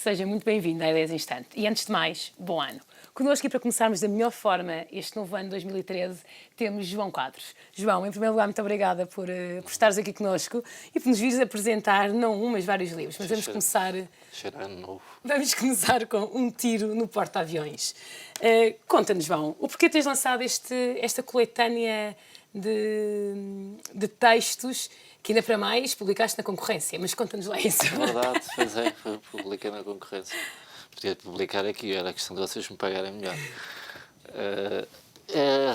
Seja muito bem-vindo à Ideias Instante. E antes de mais, bom ano. Connosco, e para começarmos da melhor forma este novo ano de 2013, temos João Quadros. João, em primeiro lugar, muito obrigada por estares aqui connosco e por nos vires apresentar não um, mas vários livros. Mas vamos começar... Cheira ano novo. Vamos começar com Um Tiro no Porta-Aviões. Conta-nos, João, o porquê tens lançado esta coletânea de textos que ainda para mais publicaste na concorrência, mas conta-nos lá isso. É verdade, publiquei na concorrência. Podia publicar aqui, era questão de vocês me pagarem melhor. A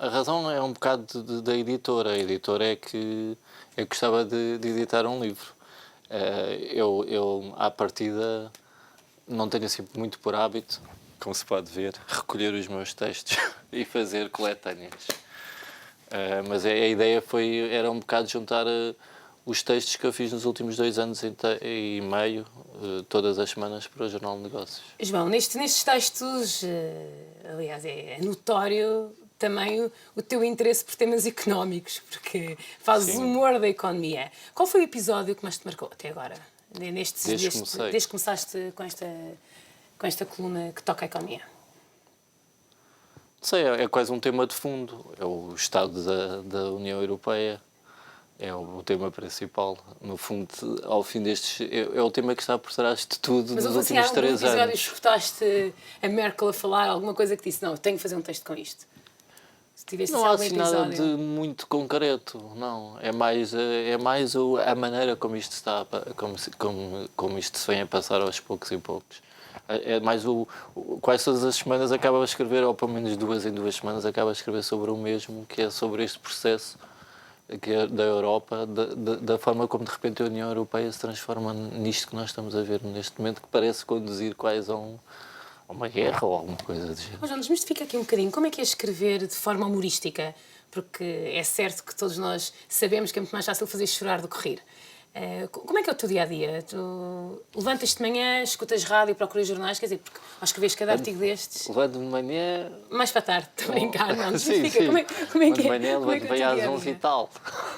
razão é um bocado da editora. A editora é que eu gostava de editar um livro. Eu, à partida, não tenho assim muito por hábito, como se pode ver, recolher os meus textos e fazer coletâneas. Mas a ideia era um bocado juntar os textos que eu fiz nos últimos 2 anos e meio, todas as semanas, para o Jornal de Negócios. João, nestes textos, aliás, é notório também o teu interesse por temas económicos, porque fazes humor da economia. Qual foi o episódio que mais te marcou até agora? Desde que começaste com esta coluna que toca a economia? Não sei, é quase um tema de fundo. É o Estado da União Europeia. É o tema principal. No fundo, ao fim destes... É o tema que está por trás de tudo nos últimos 3 anos. Mas episódio escutaste a Merkel a falar alguma coisa que disse, não, eu tenho que fazer um texto com isto? Não há assim nada de muito concreto, não. É mais a maneira como isto está, como isto se vem a passar aos poucos e poucos. É mais quase todas as semanas acaba a escrever, ou pelo menos 2 em 2 semanas, acaba a escrever sobre o mesmo, que é sobre este processo que é da Europa, da forma como de repente a União Europeia se transforma nisto que nós estamos a ver neste momento, que parece conduzir quase a uma guerra ou alguma coisa do género. Mas João, desmistifica aqui um bocadinho. Como é que é escrever de forma humorística? Porque é certo que todos nós sabemos que é muito mais fácil fazer chorar do que rir. Como é que é o teu dia-a-dia? Tu levantas-te de manhã, escutas rádio, procuras jornais, quer dizer, porque ao escreveres cada artigo destes... Levanto-me de manhã... Mais para tarde, estou a brincar, não, desmistifica. Sim. Como é que é? De manhã levanto-me às 11 e tal.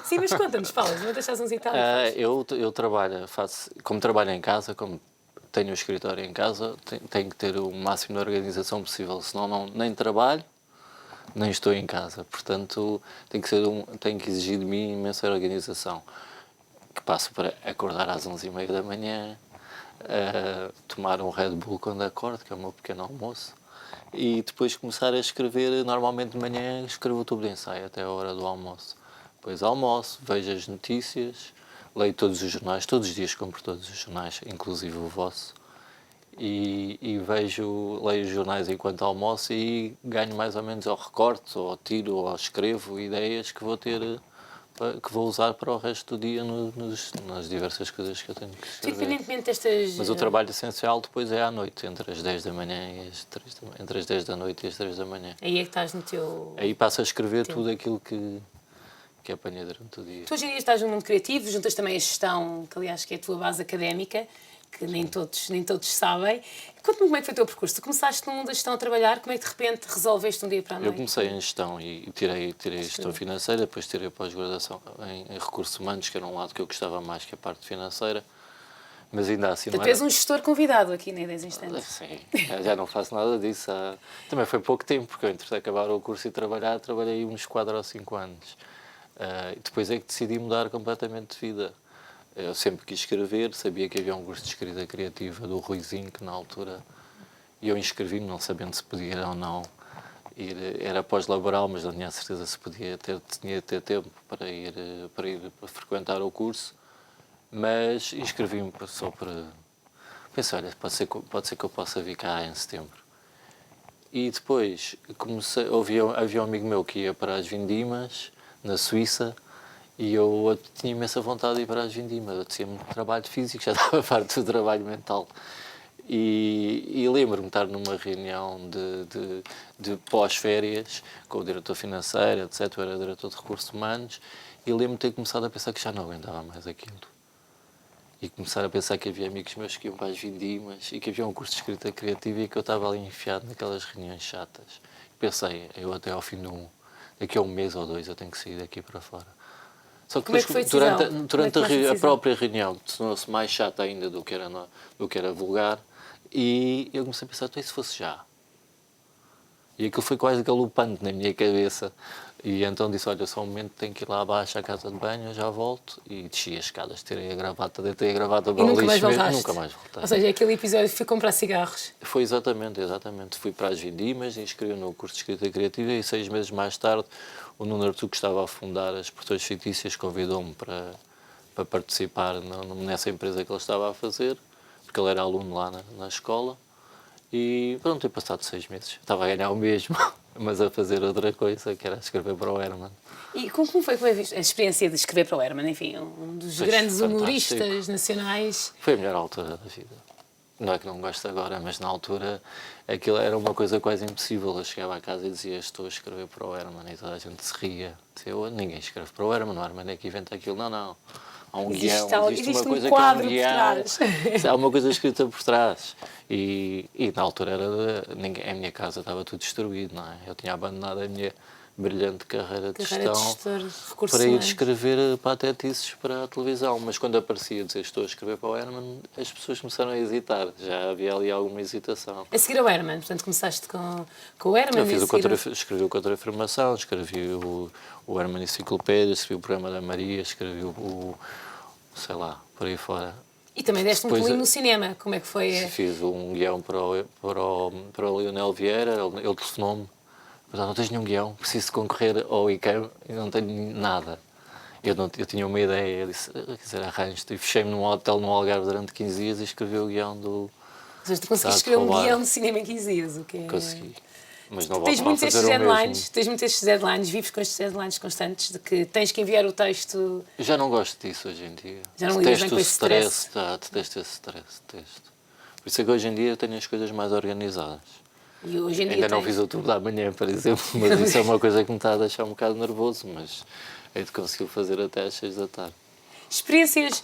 Sim, mas conta-nos, levantas às 11 e tal. Eu trabalho, como trabalho em casa, como tenho o escritório em casa, tenho que ter o máximo de organização possível, senão nem trabalho, nem estou em casa. Portanto, tenho que exigir de mim imensa organização. Que passo para acordar às 11h30 da manhã, tomar um Red Bull quando acordo, que é o meu pequeno almoço, e depois começar a escrever. Normalmente de manhã escrevo o tubo de ensaio até a hora do almoço. Depois almoço, vejo as notícias, leio todos os jornais, todos os dias compro todos os jornais, inclusive o vosso, e leio os jornais enquanto almoço e ganho mais ou menos, ou recorto, ou tiro, ou escrevo ideias que vou usar para o resto do dia nas diversas coisas que eu tenho que escrever. Independentemente destas... Mas o trabalho essencial depois é à noite, entre as 10 da manhã e entre as 10 da noite e as 3 da manhã. Aí é que estás no teu... Aí passo a escrever tudo aquilo que apanhei durante o dia. Tu hoje em dia estás no mundo criativo, juntas também a gestão, que aliás que é a tua base académica, que nem todos sabem. Conta-me como é que foi o teu percurso. Tu começaste no mundo da gestão a trabalhar, como é que de repente resolveste um dia para a noite? Eu comecei em gestão e tirei gestão financeira, depois tirei pós-graduação em recursos humanos, que era um lado que eu gostava mais que a parte financeira, mas ainda assim não era... Tu és um gestor convidado aqui na Ideias Instantes. Sim, já não faço nada disso. Também foi pouco tempo, porque eu, entre acabar o curso e trabalhei uns 4 ou 5 anos. E depois é que decidi mudar completamente de vida. Eu sempre quis escrever, sabia que havia um curso de escrita criativa do Ruizinho, que na altura eu inscrevi-me, não sabendo se podia ou não ir. Era pós-laboral, mas não tinha a certeza se tinha ter tempo para ir frequentar o curso. Mas inscrevi-me só para... Pensei, olha, pode ser que eu possa vir cá em setembro. E depois havia um amigo meu que ia para as Vindimas, na Suíça, e eu tinha imensa vontade de ir para as Vindimas. Eu tinha muito trabalho físico, já estava farto do trabalho mental. E lembro-me de estar numa reunião de pós-férias com o diretor financeiro, etc. Eu era diretor de recursos humanos, e lembro-me de ter começado a pensar que já não aguentava mais aquilo. E começar a pensar que havia amigos meus que iam para as Vindimas e que havia um curso de escrita criativa e que eu estava ali enfiado naquelas reuniões chatas. Pensei, eu até ao fim daqui a 1 mês ou 2 eu tenho que sair daqui para fora. Só que Como é depois, que foi a decisão? durante, Como é que durante tomaste a a decisão? própria reunião, tornou-se mais chata ainda do que era vulgar, e eu comecei a pensar, então e se fosse já? E aquilo foi quase galopante na minha cabeça. E então disse, olha, só um momento, tenho que ir lá abaixo à casa de banho, eu já volto. E desci as escadas, tirei a gravata, deitei a gravata E para o nunca mais lixo mesmo. voltaste? Nunca mais voltei. Ou seja, aquele episódio foi comprar cigarros. Foi exatamente. Fui para as Vindimas, inscrevi no curso de Escrita Criativa e 6 meses mais tarde o Nuno Artur, que estava a fundar as Portões Fictícias, convidou-me para participar nessa empresa que ele estava a fazer, porque ele era aluno lá na escola. E pronto, ter passado 6 meses. Estava a ganhar o mesmo, mas a fazer outra coisa, que era escrever para o Herman. E como foi a experiência de escrever para o Herman? Enfim, um dos Foi grandes fantástico. humoristas nacionais. Foi a melhor altura da vida. Não é que não gosto agora, mas na altura aquilo era uma coisa quase impossível. Eu chegava à casa e dizia, estou a escrever para o Herman, e toda a gente se ria. Dizia, ninguém escreve para o Herman é que inventa aquilo. Não. Há um guião, existe uma coisa um quadro que é um por guião, trás. há uma coisa escrita por trás. E na altura a minha casa estava tudo destruído, não é? Eu tinha abandonado a minha brilhante carreira de Carreira de gestão gestor de recursos para ir humanos. escrever patetices para a televisão. Mas quando aparecia dizer estou a escrever para o Herman, as pessoas começaram a hesitar. Já havia ali alguma hesitação. A seguir ao Herman, portanto começaste com o Herman. Eu fiz e a seguir escrevi o Contra-Afirmação, escrevi o Herman Enciclopédia, escrevi o Programa da Maria, escrevi sei lá, por aí fora. E também deste um Depois, pulinho no cinema. Como é que foi? fiz um guião para o Lionel Vieira, ele telefonou-me, mas não tens nenhum guião, preciso de concorrer ao ICAM e não tenho nada. Eu tinha uma ideia, eu disse, quer dizer, arranjo-te, e fechei-me num hotel no Algarve durante 15 dias e escrevi o guião do... Ou seja, tu conseguiste Está a escrever um roubar. guião de cinema em 15 dias, o que é... Consegui. Mas não Tens volto a muitos fazer estes o deadlines, mesmo. tens muitos estes deadlines, vives com estes deadlines constantes de que tens que enviar o texto. Eu já não gosto disso hoje em dia. Já não lidas bem Detesto com o esse stress. detesto esse stress, detesto. Por isso é que hoje em dia eu tenho as coisas mais organizadas. E hoje em dia Ainda não tens. fiz o turno da manhã, por exemplo, mas isso é uma coisa que me está a deixar um bocado nervoso, mas hei de conseguir fazer até às 6 da tarde. Experiências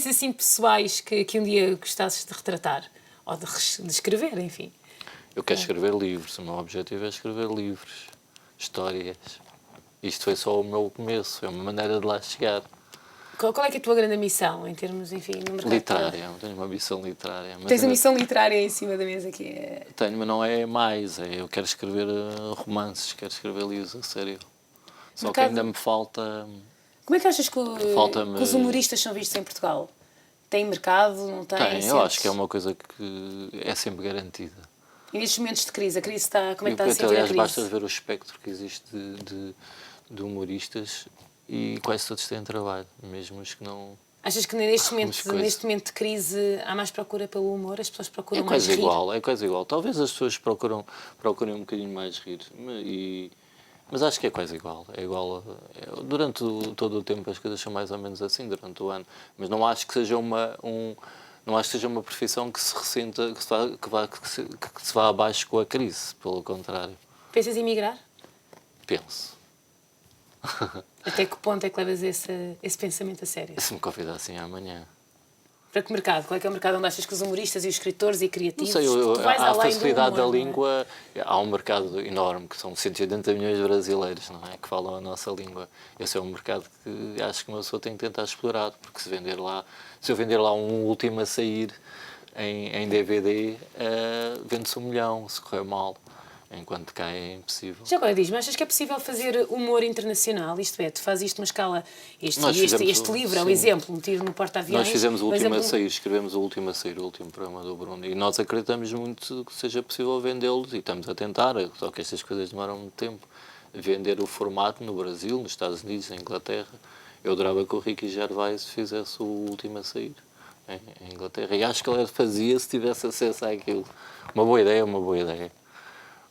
assim pessoais que um dia gostasses de retratar ou de escrever, enfim. Eu quero escrever livros, o meu objetivo é escrever livros, histórias. Isto foi só o meu começo, é uma maneira de lá chegar. Qual é que é a tua grande missão em termos, enfim, no mercado? Literária, eu tenho uma missão literária. Mas Tens a ainda missão literária em cima da mesa que é. tenho, mas não é mais, eu quero escrever romances, quero escrever livros a sério. Só que Mercado- ainda me falta... Como é que achas que Falta-me- os humoristas são vistos em Portugal? Tem mercado? Não tem? Tem, eu acho que é Sentes? uma coisa que é sempre garantida. E nestes momentos de crise, a crise está. Como é que está a E, sentir a aliás, crise? basta ver o espectro que existe de humoristas e quase todos têm trabalho, mesmo os que não... Achas que Algumas coisas. neste momento de crise há mais procura pelo humor? As pessoas procuram É mais quase rir? igual, é quase igual. Talvez as pessoas procurem um bocadinho mais rir, mas acho que é quase igual. É igual durante todo o tempo as coisas são mais ou menos assim, durante o ano. Mas não acho que seja não acho que seja uma profissão que se ressenta, que se vá abaixo com a crise, pelo contrário. Pensas em migrar? Penso. Até que ponto é que levas esse pensamento a sério? Se me convidassem amanhã. Para que mercado? Qual é que é o mercado onde achas que os humoristas e os escritores e Não criativos... sei, tu vais há a além do facilidade humor, da não é? língua, há um mercado enorme, que são 180 milhões de brasileiros, não é? Que falam a nossa língua. Esse é um mercado que acho que uma pessoa tem que tentar explorar, porque se eu vender lá um último a sair em DVD, vende-se 1 milhão, se correr mal. Enquanto cá é impossível. Já agora diz-me, achas que é possível fazer humor internacional? Isto é, tu fazes isto numa escala... Nós fizemos Este livro é um sim. exemplo, um tiro no porta-aviões. Nós fizemos o mas último é a um- sair, escrevemos o último a sair, o último programa do Bruno. E nós acreditamos muito que seja possível vendê-los e estamos a tentar, só que estas coisas demoram muito tempo. Vender o formato no Brasil, nos Estados Unidos, na Inglaterra. Eu adorava que o Ricky Gervais fizesse o último a sair em Inglaterra. E acho que ele fazia se tivesse acesso àquilo. Uma boa ideia, uma boa ideia.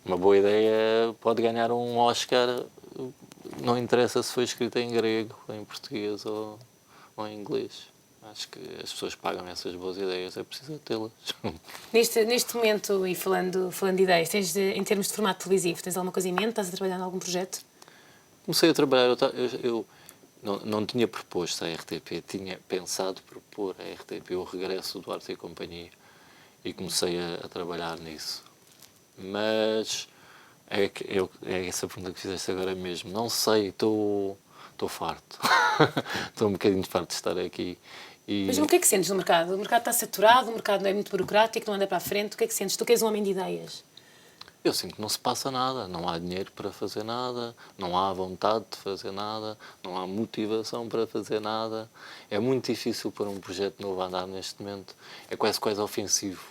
Uma boa ideia pode ganhar um Oscar, não interessa se foi escrito em grego, em português ou em inglês. Acho que as pessoas pagam essas boas ideias, é preciso tê-las. Neste momento, e falando de ideias, em termos de formato televisivo, tens alguma coisa em mente? Estás a trabalhar em algum projeto? Comecei a trabalhar, eu não tinha proposto à RTP, tinha pensado propor à RTP o regresso do Arte e Companhia e comecei a trabalhar nisso. Mas é essa pergunta que fizeste agora mesmo. Não sei, estou estou farto. Estou um bocadinho farto de estar aqui. Mas o que é que sentes no mercado? O mercado está saturado, o mercado não é muito burocrático, não anda para a frente. O que é que sentes? Tu que és um homem de ideias. Eu sinto que não se passa nada, não há dinheiro para fazer nada, não há vontade de fazer nada, não há motivação para fazer nada. É muito difícil pôr um projeto novo a andar neste momento. É quase ofensivo.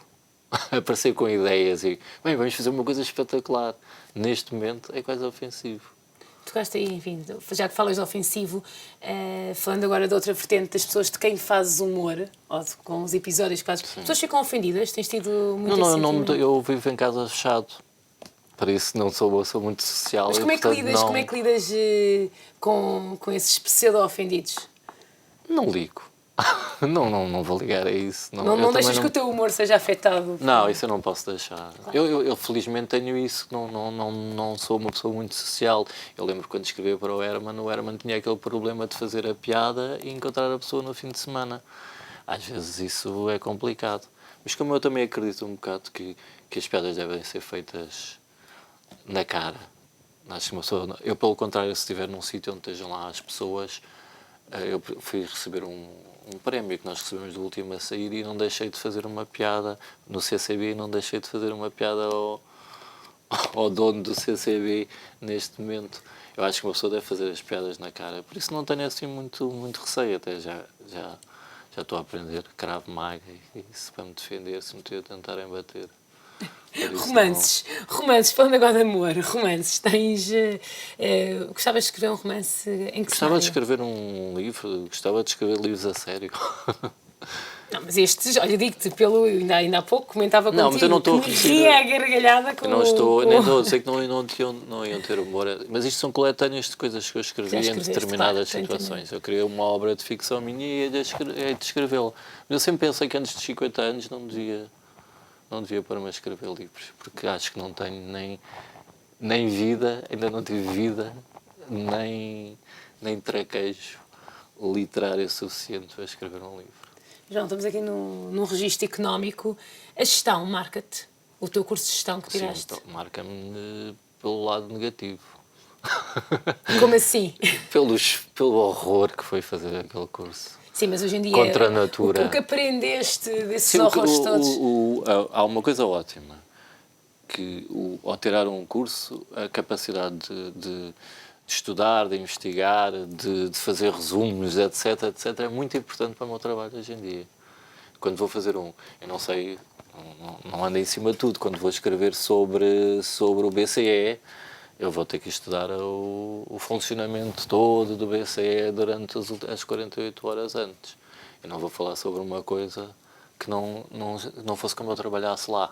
Aparecer com ideias e, bem, vamos fazer uma coisa espetacular. Neste momento é quase ofensivo. Tocaste aí, enfim, já que falas de ofensivo, falando agora de outra vertente das pessoas de quem fazes humor, ou com os episódios que fazes, as pessoas ficam ofendidas? Tens tido muito esse sentimento? Eu vivo em casa fechado. Por isso não sou muito social. Mas como é que lidas, como é que lidas com esses pseudo-ofendidos? Não ligo. Não vou ligar a isso. Não deixas que o teu humor seja afetado? Não, isso eu não posso deixar. Claro. Eu felizmente tenho isso, não sou uma pessoa muito social. Eu lembro quando escrevi para o Herman tinha aquele problema de fazer a piada e encontrar a pessoa no fim de semana. Às vezes isso é complicado. Mas como eu também acredito um bocado que as piadas devem ser feitas na cara. Acho que uma pessoa, eu, pelo contrário, se estiver num sítio onde estejam lá as pessoas, eu fui receber um prémio que nós recebemos do Último a Sair e não deixei de fazer uma piada no CCB e não deixei de fazer uma piada ao dono do CCB neste momento. Eu acho que uma pessoa deve fazer as piadas na cara, por isso não tenho assim muito receio, até já estou a aprender Krav Maga e isso para me defender se me tentarem bater. Romances, falando agora de amor, romances, gostavas de escrever um romance em que Gostava de escrever um livro, gostava de escrever livros a sério. Não, mas estes, olha, digo-te, ainda há pouco comentava contigo, mas eu não estou que me ria a gargalhada com... Nem estou a dizer que não iam ter humor, mas isto são coletâneas de coisas que eu escrevi em determinadas situações. Eu criei uma obra de ficção minha e hei de escrevê-la. Mas eu sempre pensei que antes de 50 anos não devia pôr-me a escrever livros, porque acho que não tenho nem vida, ainda não tive vida, nem traquejo literário suficiente para escrever um livro. João, estamos aqui num registro económico. A gestão marca-te? O teu curso de gestão que tiraste? Sim, então, marca-me pelo lado negativo. Como assim? Pelo horror que foi fazer aquele curso. Sim, mas hoje em dia... Contra a natura. O que aprendeste desses horrores todos? Há uma coisa ótima, que ao tirar um curso, a capacidade de estudar, de investigar, de fazer resumos, etc, é muito importante para o meu trabalho hoje em dia. Quando vou fazer eu não sei, não ando em cima de tudo, quando vou escrever sobre o BCE, eu vou ter que estudar o funcionamento todo do BCE durante as 48 horas antes. Eu não vou falar sobre uma coisa que não fosse como eu trabalhasse lá.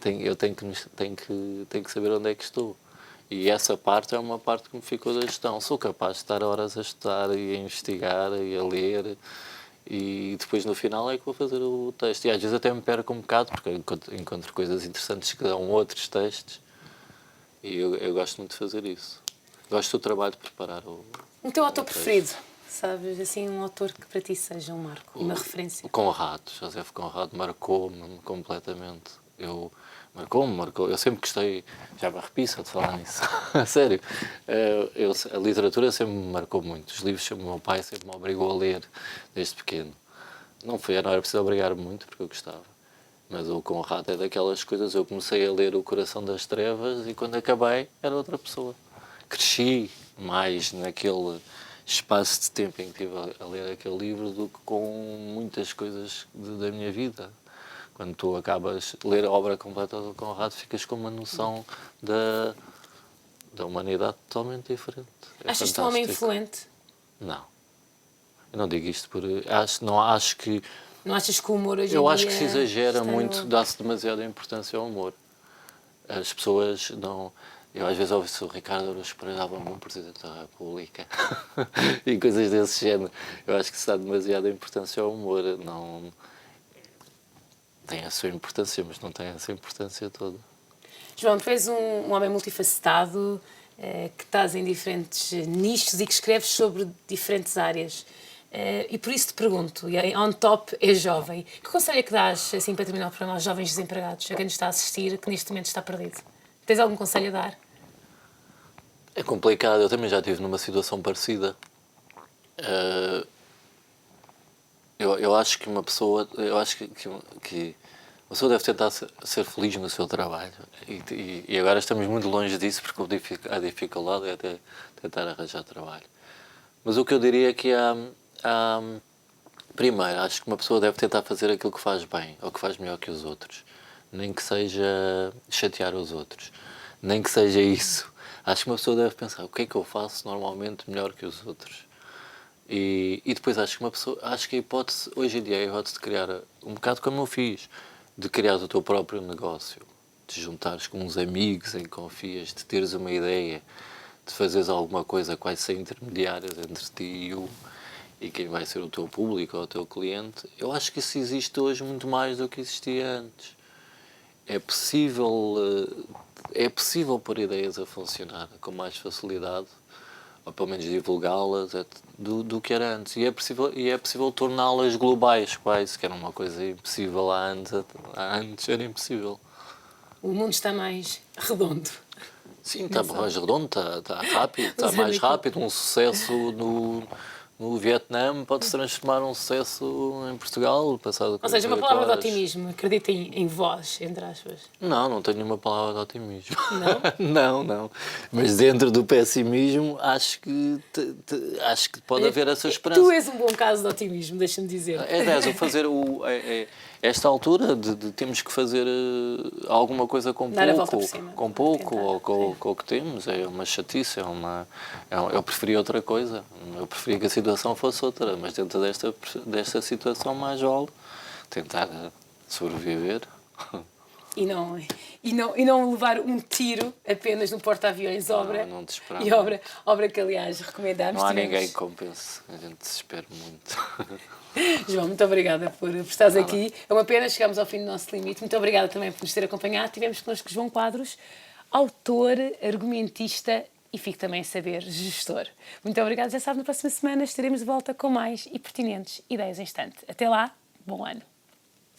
Eu tenho que saber onde é que estou. E essa parte é uma parte que me ficou da gestão. Sou capaz de estar horas a estudar e a investigar e a ler e depois no final é que vou fazer o texto. E às vezes até me perco um bocado porque encontro coisas interessantes que dão outros textos e eu gosto muito de fazer isso. Gosto do trabalho de preparar o teu autor preferido? Sabes, assim, um autor que para ti seja um marco, uma referência? O Conrado, José Conrado marcou-me completamente. Marcou. Eu sempre gostei, já me arrepio só de falar nisso, a sério. A literatura sempre me marcou muito. Os livros, o meu pai sempre me obrigou a ler desde pequeno. Não era preciso obrigar muito, porque eu gostava. Mas o Conrado é daquelas coisas, eu comecei a ler O Coração das Trevas e quando acabei era outra pessoa. Cresci mais naquele espaço de tempo em que estive a ler aquele livro do que com muitas coisas da minha vida. Quando tu acabas de ler a obra completa do Conrado, ficas com uma noção da humanidade totalmente diferente. Achas-te um homem influente? Não. Eu não digo isto por... Não acho que... Não achas que o humor hoje em dia... Eu acho que se exagera muito, dá-se demasiada importância ao humor. As pessoas não... Eu às vezes ouço o Ricardo Araújo Pereira dava-me um Presidente da República e coisas desse género. Eu acho que se dá demasiada importância ao humor. Não... Tem a sua importância, mas não tem essa importância toda. João, tu és um homem multifacetado, que estás em diferentes nichos e que escreves sobre diferentes áreas. E por isso te pergunto, e on top é jovem, que conselho é que dás, assim, para terminar o programa, aos jovens desempregados, a quem nos está a assistir, que neste momento está perdido? Tens algum conselho a dar? É complicado, eu também já estive numa situação parecida. Eu acho que uma pessoa, que a pessoa deve tentar ser feliz no seu trabalho. E agora estamos muito longe disso, porque a dificuldade é até tentar arranjar trabalho. Mas o que eu diria é que primeiro, acho que uma pessoa deve tentar fazer aquilo que faz bem, ou que faz melhor que os outros. Nem que seja chatear os outros. Nem que seja isso. Acho que uma pessoa deve pensar, o que é que eu faço normalmente melhor que os outros? E depois acho que a hipótese, hoje em dia, a hipótese de criar, um bocado como eu fiz, de criar o teu próprio negócio, de juntares com uns amigos em que confias, de teres uma ideia, de fazeres alguma coisa quase sem intermediários entre ti e quem vai ser o teu público ou o teu cliente, eu acho que isso existe hoje muito mais do que existia antes. É possível pôr ideias a funcionar com mais facilidade, ou pelo menos divulgá-las, do que era antes. E é possível torná-las globais, quase, que era uma coisa impossível há anos era impossível. O mundo está mais redondo. Sim, está mais redondo, está rápido, está mais rápido. Um sucesso no Vietnã pode se transformar num sucesso em Portugal, passado. Ou seja, uma palavra de otimismo. Acreditem em vós, entre aspas. Não tenho nenhuma palavra de otimismo. Não? Não. Mas dentro do pessimismo, acho que pode haver essa esperança. Tu és um bom caso de otimismo, deixa-me dizer. Fazer esta altura de temos que fazer alguma coisa com Dar a volta por cima. com pouco, ou com o que temos. É uma chatice, eu preferia outra coisa. Eu preferia que a situação fosse outra, mas dentro desta situação mais vale tentar sobreviver. E não levar um tiro apenas no porta-aviões, obra que, aliás, recomendamos. Não há ninguém que compense, a gente desespera muito. João, muito obrigada por estares aqui. É uma pena, chegámos ao fim do nosso limite. Muito obrigada também por nos ter acompanhado. Tivemos connosco João Quadros, autor, argumentista e fique também a saber, gestor. Muito obrigada. Já sabe, na próxima semana estaremos de volta com mais e pertinentes ideias em instante. Até lá, bom ano.